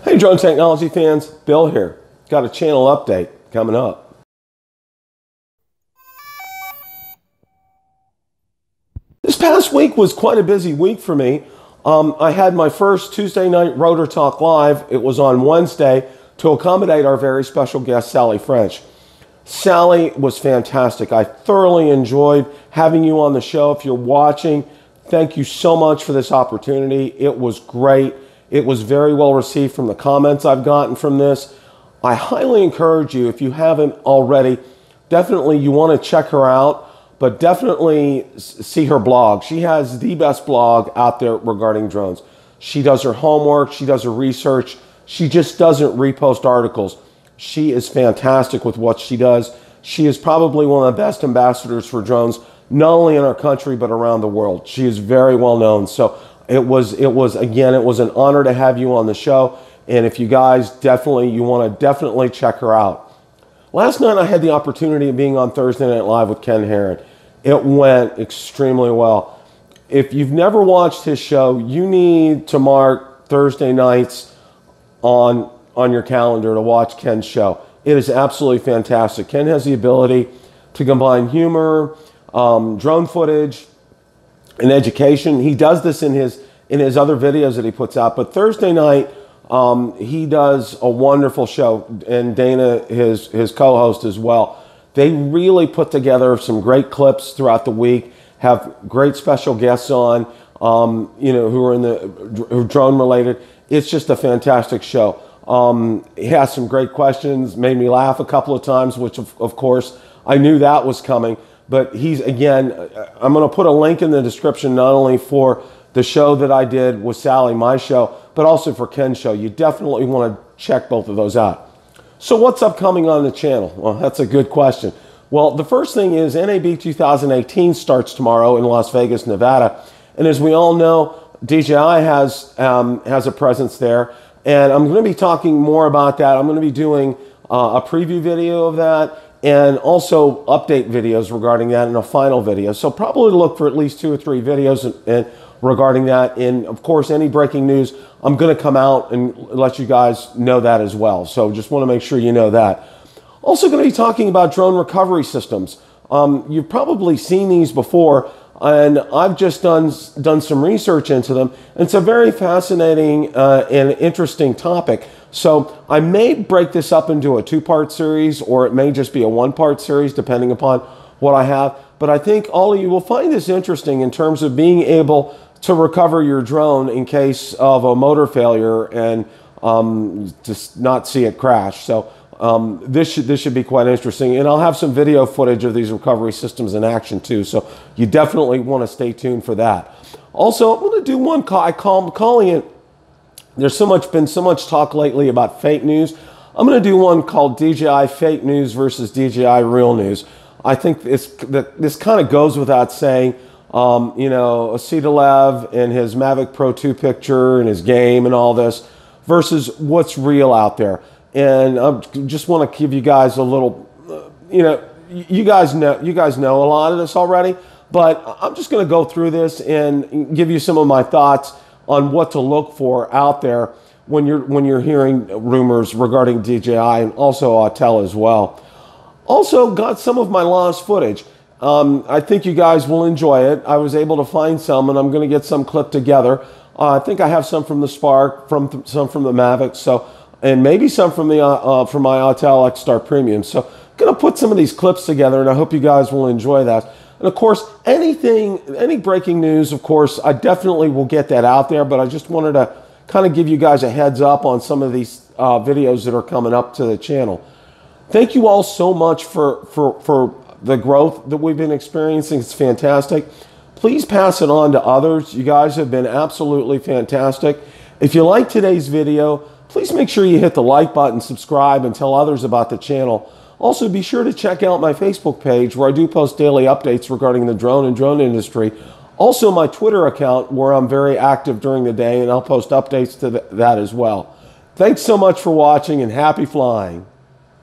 Hey drone technology fans, Bill here. Got a channel update coming up. This past week was quite a busy week for me. I had my first Tuesday night Rotor Talk Live. It was on Wednesday to accommodate our very special guest, Sally French. Sally was fantastic. I thoroughly enjoyed having you on the show. If you're watching, thank you so much for this opportunity. It was great. It was very well received from the comments I've gotten from this. I highly encourage you, if you haven't already, definitely you want to check her out, but definitely see her blog. She has the best blog out there regarding drones. She does her homework, she does her research, she just doesn't repost articles. She is fantastic with what she does. She is probably one of the best ambassadors for drones, not only in our country, but around the world. She is very well known. So it was an honor to have you on the show. And if you guys you want to definitely check her out. Last night I had the opportunity of being on Thursday Night Live with Ken Heron. It went extremely well. If you've never watched his show, you need to mark Thursday nights on your calendar to watch Ken's show. It is absolutely fantastic. Ken has the ability to combine humor, drone footage, and education. He does this in his other videos that he puts out. But Thursday night, he does a wonderful show, and Dana, his co-host as well. They really put together some great clips throughout the week, have great special guests on, who are drone related. It's just a fantastic show. He has some great questions, made me laugh a couple of times, which of course I knew that was coming. But I'm going to put a link in the description, not only for the show that I did with Sally, my show, but also for Ken's show. You definitely want to check both of those out. So what's upcoming on the channel? Well, that's a good question. Well, the first thing is NAB 2018 starts tomorrow in Las Vegas, Nevada. And as we all know, DJI has a presence there. And I'm going to be talking more about that. I'm going to be doing a preview video of that, and also update videos regarding that in a final video. So probably look for at least 2 or 3 videos regarding that. And of course, any breaking news, I'm going to come out and let you guys know that as well. So just want to make sure you know that. Also going to be talking about drone recovery systems. You've probably seen these before, and I've just done some research into them. It's a very fascinating and interesting topic. So I may break this up into a 2-part series, or it may just be a 1-part series, depending upon what I have. But I think all of you will find this interesting in terms of being able to recover your drone in case of a motor failure and just not see it crash. So this should be quite interesting. And I'll have some video footage of these recovery systems in action too. So you definitely want to stay tuned for that. Also, I'm going to do one I'm calling it. There's been so much talk lately about fake news. I'm going to do one called DJI Fake News versus DJI Real News. I think this kind of goes without saying. Autel and his Mavic Pro 2 picture and his game and all this versus what's real out there. And I just want to give you guys a little, you guys know a lot of this already, but I'm just going to go through this and give you some of my thoughts on what to look for out there when you're hearing rumors regarding DJI and also Autel as well. Also got some of my lost footage. I think you guys will enjoy it. I was able to find some, and I'm going to get some clipped together. I think I have some from the Spark, some from the Mavic, and maybe some from my Autel X-Star Premium. So I'm going to put some of these clips together, and I hope you guys will enjoy that. And of course, any breaking news, of course, I definitely will get that out there, but I just wanted to kind of give you guys a heads up on some of these videos that are coming up to the channel. Thank you all so much for the growth that we've been experiencing. It's fantastic. Please pass it on to others. You guys have been absolutely fantastic. If you like today's video, please make sure you hit the like button, subscribe, and tell others about the channel. Also, be sure to check out my Facebook page where I do post daily updates regarding the drone industry. Also, my Twitter account where I'm very active during the day, and I'll post updates to that as well. Thanks so much for watching, and happy flying.